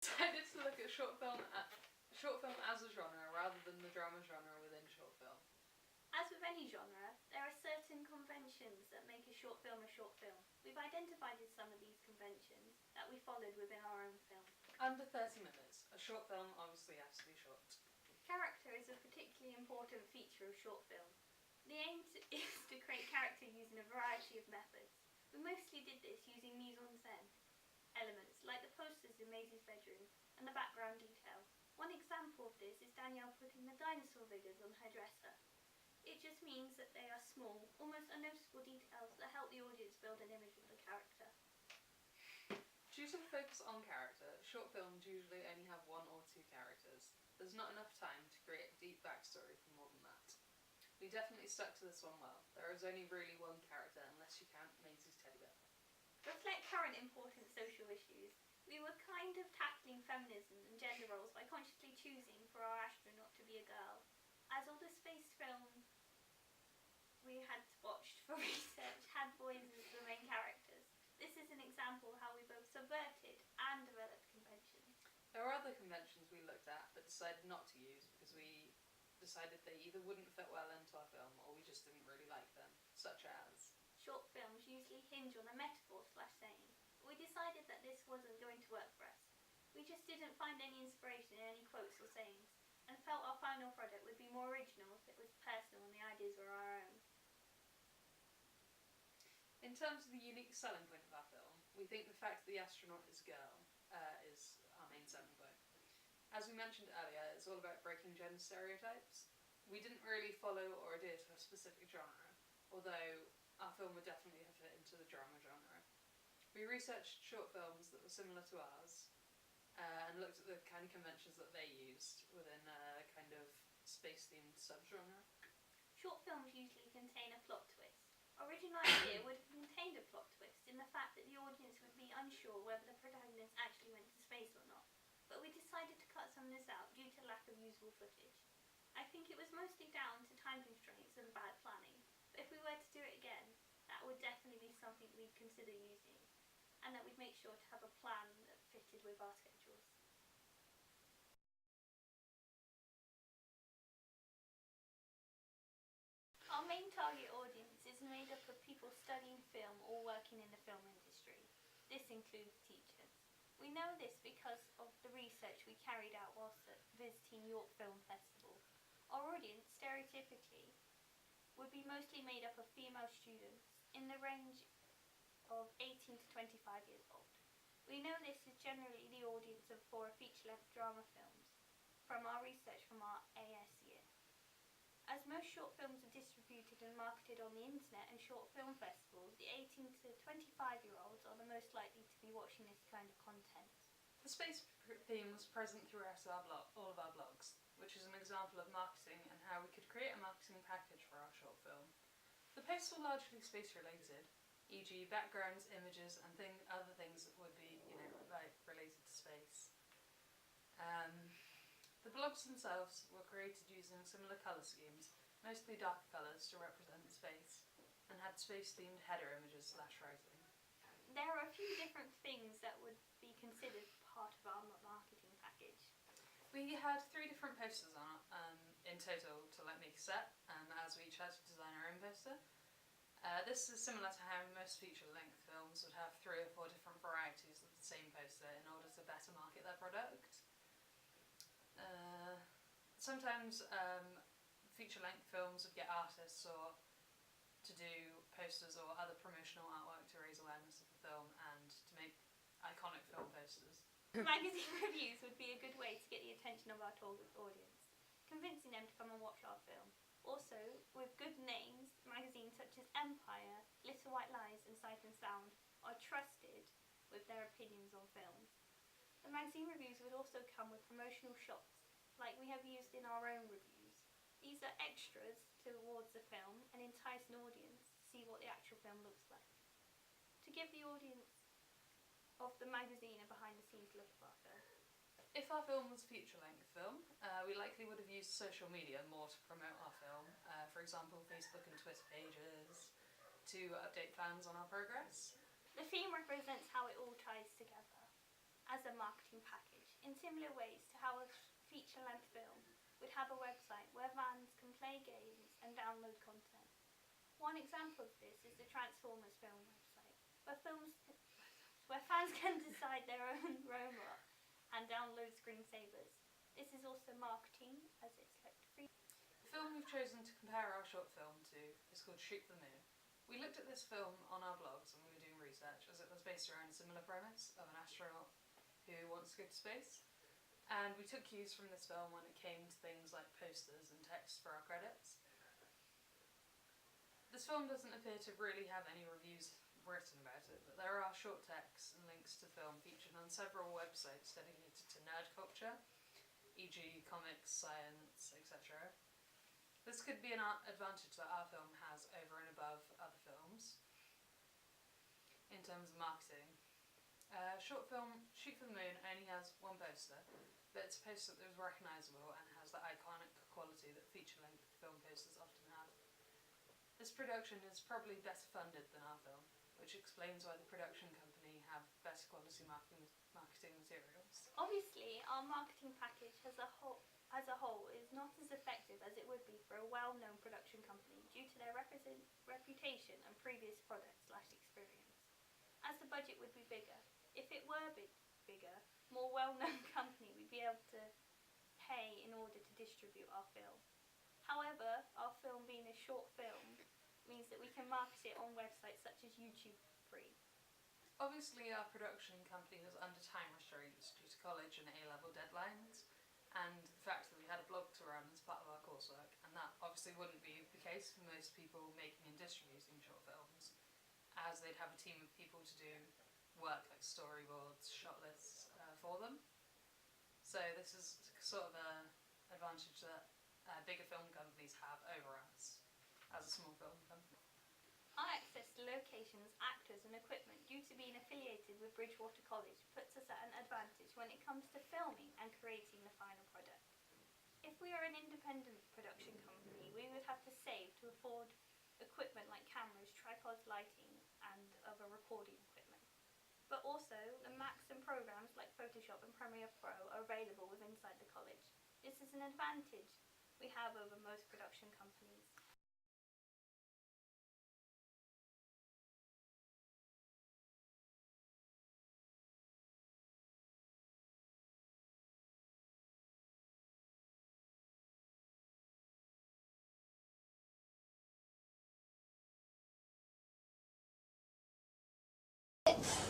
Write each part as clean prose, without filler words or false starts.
Decided to look at short film as a genre rather than the drama genre within short film. As with any genre, there are certain conventions that make a short film a short film. We've identified some of these conventions that we followed within our own film. Under 30 minutes. A short film obviously has to be short. Character is a particularly important feature of short film. The aim is to create character using a variety of methods. We mostly did this using mise-en-scène elements, like the posters in Maisie's bedroom and the background detail. One example of this is Danielle putting the dinosaur figures on her dresser. It just means that they are small, almost unnoticeable details that help the audience build an image of the character. Due to the focus on character, short films usually only have one or two characters. There's not enough time to create a deep backstory for more than that. We definitely stuck to this one well. There is only really one character unless you count Maisie's teddy bear. Reflect current important social issues. We were kind of tackling feminism and gender roles by consciously choosing for our astronaut to be a girl. As all the space films we had watched for research had boys as the main characters. This is an example of how we both subverted and developed conventions. There were other conventions we looked at but decided not to use because we decided they either wouldn't fit well into our film or we just didn't really like them, such as short films usually hinge on a metaphor/saying, but we decided that this wasn't going to work for us. We just didn't find any inspiration in any quotes or sayings, and felt our final product would be more original if it was personal and the ideas were our own. In terms of the unique selling point of our film, we think the fact that the astronaut is a girl is our main selling point. As we mentioned earlier, it's all about breaking gender stereotypes. We didn't really follow or adhere to a specific genre, although our film would definitely have fit into the drama genre. We researched short films that were similar to ours and looked at the kind of conventions that they used within a kind of space-themed subgenre. Short films usually contain a plot twist. Our original idea would have contained a plot twist in the fact that the audience would be unsure whether the protagonist actually went to space or not, but we decided to cut some of this out due to lack of usable footage. I think it was mostly down to time constraints and bad planning, but if we were to do it again, that would definitely be something we'd consider using, and that we'd make sure to have a plan that fitted with our schedules. Our main target audience is made up of people studying film or working in the film industry. This includes teachers. We know this because of the research we carried out whilst visiting York Film Festival. Our audience, stereotypically, would be mostly made up of female students in the range of 18 to 25 years old. We know this is generally the audience for feature-length drama films from our research from our AS year. As most short films are distributed and marketed on the internet and short film festivals, the 18 to 25-year-olds are the most likely to be watching this kind of content. The space theme was present throughout all of our blogs, which is an example of marketing and how we could create a marketing package for our short film. The posts were largely space-related, e.g. backgrounds, images, and other things that would be, like related to space. The blogs themselves were created using similar colour schemes, mostly darker colours to represent space, and had space-themed header images / writing. There are a few different things that would be considered part of our marketing package. We had 3 different posters on in total to make a set, as we each had to design our own poster. This is similar to how most feature-length films would have 3 or 4 different varieties of the same poster in order to better market their product. Sometimes feature-length films would get artists or to do posters or other promotional artwork to raise awareness of the film and to make iconic film posters. Magazine reviews would be a good way to get the attention of our target audience, convincing them to come and watch our film. Also, with good names, magazines such as Empire, Little White Lies and Sight and Sound are trusted with their opinions on films. The magazine reviews would also come with promotional shots, like we have used in our own reviews. These are extras towards the film and entice an audience to see what the actual film looks like. To give the audience of the magazine a behind-the-scenes look of our film. If our film was a feature-length film, we likely would have used social media more to promote our film, for example Facebook and Twitter pages, to update fans on our progress. The theme represents how it all ties together. as a marketing package, in similar ways to how a feature-length film would have a website where fans can play games and download content. One example of this is the Transformers film website, where fans can decide their own robot and download screensavers. This is also marketing, as it's like free. The film we've chosen to compare our short film to is called Shoot the Moon. We looked at this film on our blogs when we were doing research, as it was based around a similar premise of an astronaut who wants to go to space. And we took cues from this film when it came to things like posters and text for our credits. This film doesn't appear to really have any reviews written about it, but there are short texts and links to film featured on several websites dedicated to nerd culture, e.g. comics, science, etc. This could be an advantage that our film has over and above other films in terms of marketing. Short film Shoot for the Moon only has one poster, but it's a poster that is recognisable and has the iconic quality that feature-length film posters often have. This production is probably better funded than our film, which explains why the production company have better quality marketing materials. Obviously, our marketing package as a whole is not as effective as it would be for a well-known production company due to their reputation and previous product/experience. As the budget would be bigger, if it were bigger, more well-known company would be able to pay in order to distribute our film. However, our film being a short film means that we can market it on websites such as YouTube free. Obviously, our production company was under time restraints due to college and A-level deadlines, and the fact that we had a blog to run as part of our coursework, and that obviously wouldn't be the case for most people making and distributing short films, as they'd have a team of people to do work like storyboards, shot lists for them. So this is sort of an advantage that bigger film companies have over us as a small film company. Our access to locations, actors and equipment due to being affiliated with Bridgewater College puts us at an advantage when it comes to filming and creating the final product. If we are an independent production company, we would have to save to afford equipment like cameras, tripods, lighting and other recording equipment. But also, the Macs and programs like Photoshop and Premiere Pro are available within inside the college. This is an advantage we have over most production companies.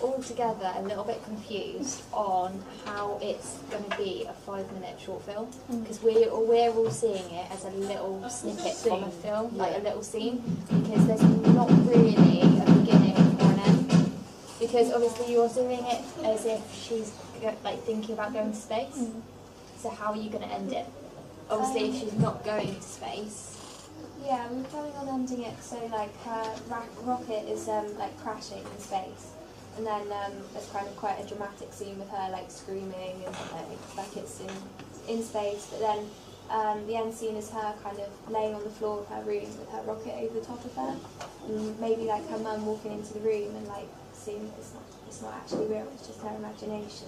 Altogether a little bit confused on how it's going to be a 5-minute short film, because we're all seeing it as a little snippet from a film, like a little scene, because there's not really a beginning or an end, because obviously you're doing it as if she's like thinking about going to space, so how are you going to end it? Obviously if she's not going to space. Yeah, we're planning on ending it so like her rocket is like crashing in space. And then there's kind of quite a dramatic scene with her like screaming and like it's in space. But then the end scene is her kind of laying on the floor of her room with her rocket over the top of her. And maybe like her mum walking into the room and like seeing that it's not actually real, it's just her imagination.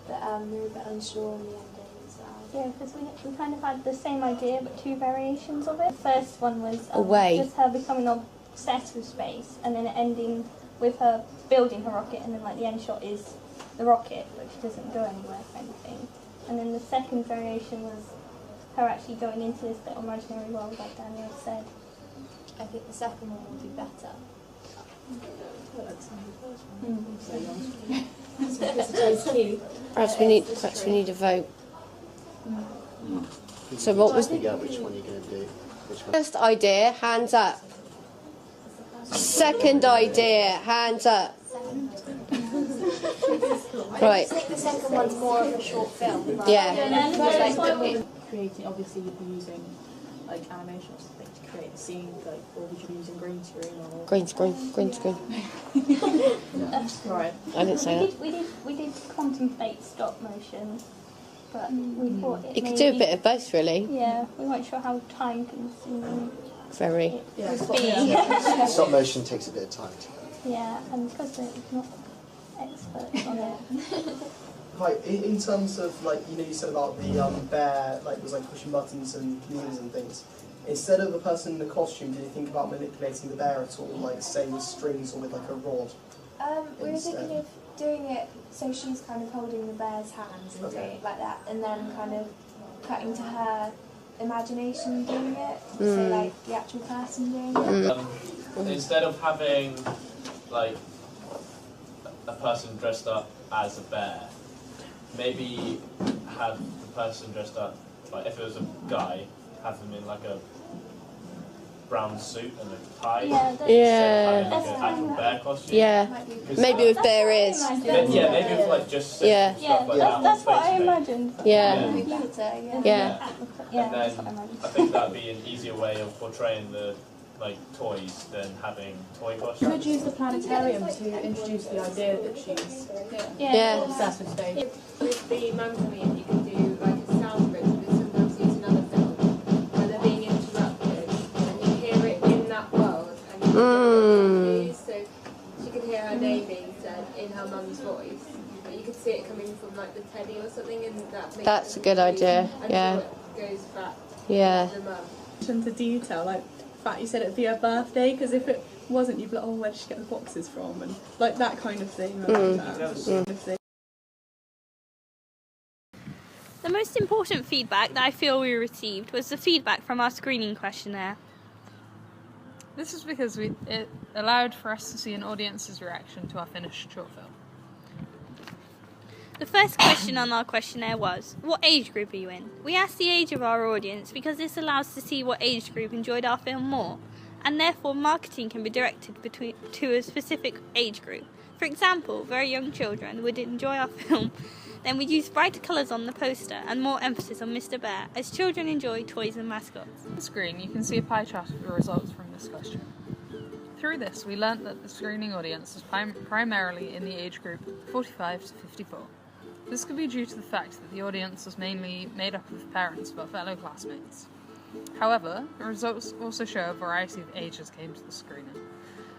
But we're a bit unsure on the ending as well. Yeah, because we kind of had the same idea but two variations of it. The first one was just her becoming obsessed with space, and then ending with her building her rocket, and then like the end shot is the rocket, but she doesn't go anywhere kind of thing. And then the second variation was her actually going into this little imaginary world, like Daniel said. I think the second one will do better. Perhaps we need a vote. So what was which one you're going to do? first idea? Hands up. Second idea, hands up. Right. I think the second one's more of a short film. Right? Yeah. Creating, obviously you'd be using like animation or something to create a scene, like, or would you be using green screen or Green screen. right? I didn't say that. We did contemplate stop motion, but we thought it You could do a bit of both, really. Yeah, we weren't sure how time consuming Very. Yeah. it would be. Stop motion takes a bit of time to Yeah, and because we're not experts on it. Hi, in terms of, like, you know, you said about the bear, like, was like pushing buttons and levers and things. Instead of the person in the costume, did you think about manipulating the bear at all, like, say with strings or with like a rod? We were thinking of doing it so she's kind of holding the bear's hands and doing it like that, and then kind of cutting to her imagination doing it, so like the actual person doing it. Instead of having like a person dressed up as a bear, maybe have the person dressed up, like if it was a guy, have them in like a brown suit and a tie. Yeah. Like an actual bear costume. Yeah. Maybe with bear ears. Yeah, maybe with like just stuff like that. That's what I imagined. Yeah. And then That's what I imagined. I think that'd be an easier way of portraying the like toys than having toy costumes. Could use the planetarium to introduce the idea that she's Yeah. obsessed with space. With the mum coming in, you can do like a sound bridge, but sometimes use another film where they're being interrupted and you hear it in that world and you get confused. So she could hear her name being said in her mum's voice, but you could see it coming from like the teddy or something, and that makes That's a good idea. Yeah. it goes back Yeah. to the mum. To detail, like the fact you said it'd be her birthday, because if it wasn't, you'd be like, oh, where did she get the boxes from? And like that kind of thing. The most important feedback that I feel we received was the feedback from our screening questionnaire. This is because it allowed for us to see an audience's reaction to our finished short film. The first question on our questionnaire was, what age group are you in? We asked the age of our audience because this allows us to see what age group enjoyed our film more, and therefore marketing can be directed to a specific age group. For example, very young children would enjoy our film, then we'd use brighter colours on the poster and more emphasis on Mr. Bear, as children enjoy toys and mascots. On the screen, you can see a pie chart of the results from this question. Through this, we learnt that the screening audience was primarily in the age group 45 to 54. This could be due to the fact that the audience was mainly made up of parents of our fellow classmates. However, the results also show a variety of ages came to the screening.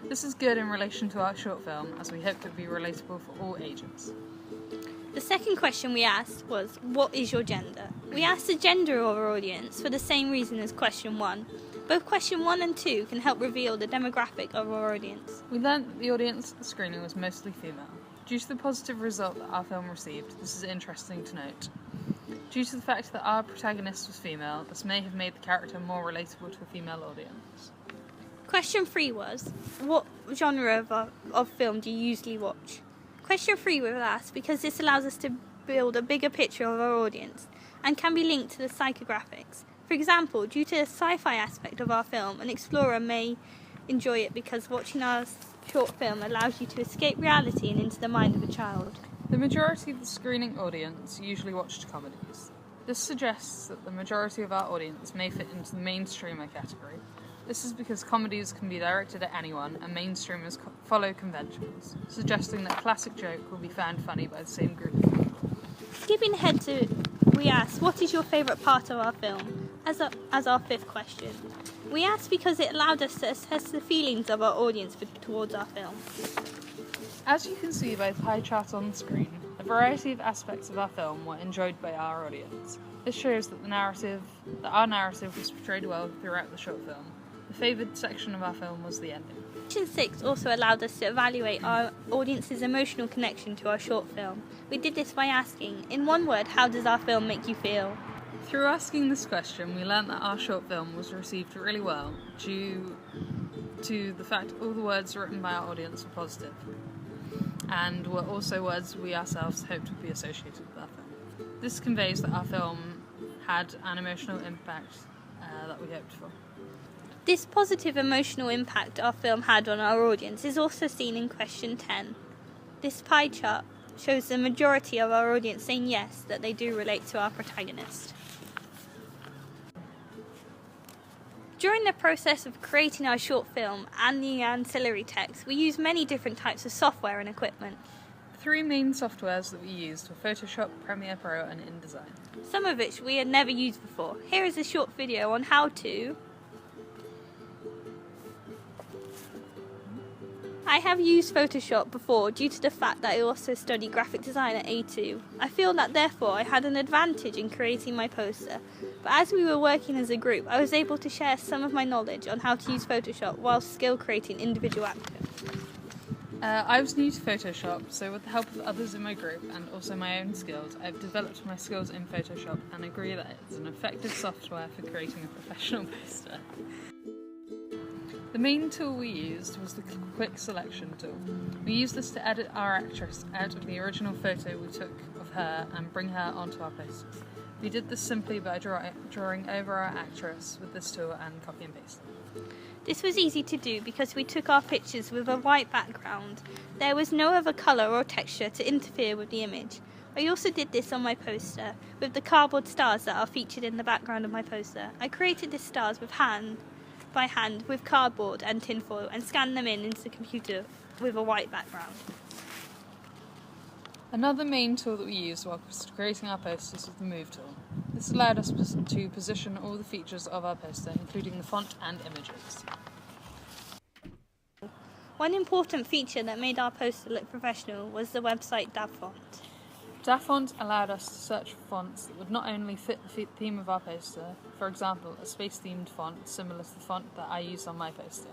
This is good in relation to our short film, as we hoped it would be relatable for all ages. The second question we asked was, what is your gender? We asked the gender of our audience for the same reason as question 1. Both question 1 and 2 can help reveal the demographic of our audience. We learnt that the audience at the screening was mostly female. Due to the positive result that our film received, this is interesting to note. Due to the fact that our protagonist was female, this may have made the character more relatable to a female audience. Question 3 was, what genre of film do you usually watch? Question 3 was asked because this allows us to build a bigger picture of our audience and can be linked to the psychographics. For example, due to the sci-fi aspect of our film, an explorer may enjoy it because watching our short film allows you to escape reality and into the mind of a child. The majority of the screening audience usually watched comedies. This suggests that the majority of our audience may fit into the mainstreamer category. This is because comedies can be directed at anyone and mainstreamers follow conventions, suggesting that a classic joke will be found funny by the same group of people. Skipping ahead to, we asked, what is your favourite part of our film? As our fifth question. We asked because it allowed us to assess the feelings of our audience towards our film. As you can see by the pie chart on the screen, a variety of aspects of our film were enjoyed by our audience. This shows that our narrative was portrayed well throughout the short film. The favoured section of our film was the ending. Question 6 also allowed us to evaluate our audience's emotional connection to our short film. We did this by asking, in one word, how does our film make you feel? Through asking this question, we learnt that our short film was received really well due to the fact all the words written by our audience were positive and were also words we ourselves hoped would be associated with our film. This conveys that our film had an emotional impact that we hoped for. This positive emotional impact our film had on our audience is also seen in question 10. This pie chart shows the majority of our audience saying yes, that they do relate to our protagonist. During the process of creating our short film and the ancillary text, we used many different types of software and equipment. The 3 main softwares that we used were Photoshop, Premiere Pro and InDesign. Some of which we had never used before. Here is a short video on how to I have used Photoshop before due to the fact that I also studied graphic design at A2. I feel that therefore I had an advantage in creating my poster, but as we were working as a group, I was able to share some of my knowledge on how to use Photoshop whilst still creating individual actions. I was new to Photoshop, so with the help of others in my group and also my own skills, I've developed my skills in Photoshop and agree that it's an effective software for creating a professional poster. The main tool we used was the Quick Selection tool. We used this to edit our actress out of the original photo we took of her and bring her onto our posters. We did this simply by drawing over our actress with this tool and copy and paste. This was easy to do because we took our pictures with a white background. There was no other colour or texture to interfere with the image. I also did this on my poster with the cardboard stars that are featured in the background of my poster. I created these stars by hand with cardboard and tinfoil and scanned them into the computer with a white background. Another main tool that we used while creating our posters was the Move tool. This allowed us to position all the features of our poster, including the font and images. One important feature that made our poster look professional was the website DavFont. DavFont allowed us to search for fonts that would not only fit the theme of our poster, for example, a space-themed font similar to the font that I used on my poster,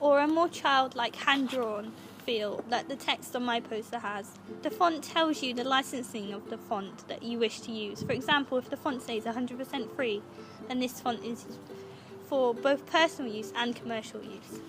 or a more childlike hand-drawn feel that the text on my poster has. The font tells you the licensing of the font that you wish to use. For example, if the font says 100% free, then this font is for both personal use and commercial use.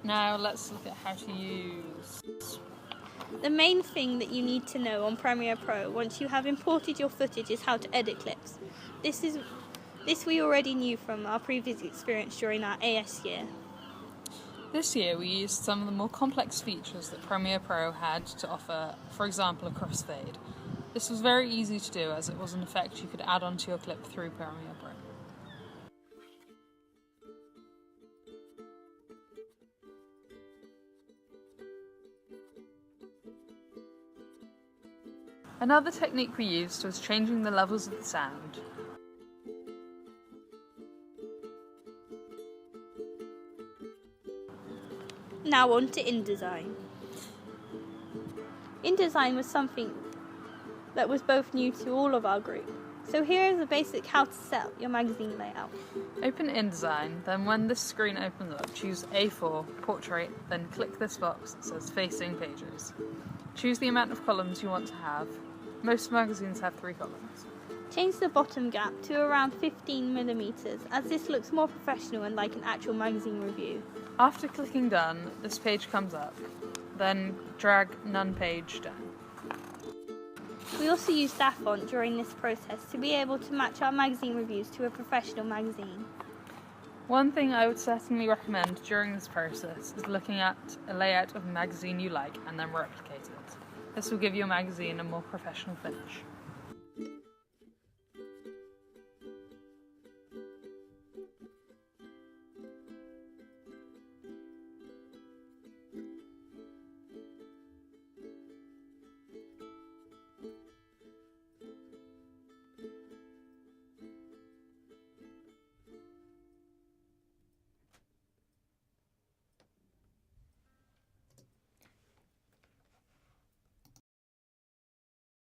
Now let's look at how to use. The main thing that you need to know on Premiere Pro once you have imported your footage is how to edit clips. This we already knew from our previous experience during our AS year. This year we used some of the more complex features that Premiere Pro had to offer, for example a crossfade. This was very easy to do as it was an effect you could add onto your clip through Premiere Pro. Another technique we used was changing the levels of the sound. Now on to InDesign. InDesign was something that was both new to all of our group. So here is a basic how to set up your magazine layout. Open InDesign, then when this screen opens up, choose A4, Portrait, then click this box that says Facing Pages. Choose the amount of columns you want to have. Most magazines have 3 columns. Change the bottom gap to around 15mm as this looks more professional and like an actual magazine review. After clicking Done, this page comes up. Then drag None page down. We also used DavFont during this process to be able to match our magazine reviews to a professional magazine. One thing I would certainly recommend during this process is looking at a layout of a magazine you like and then replicate it. This will give your magazine a more professional finish.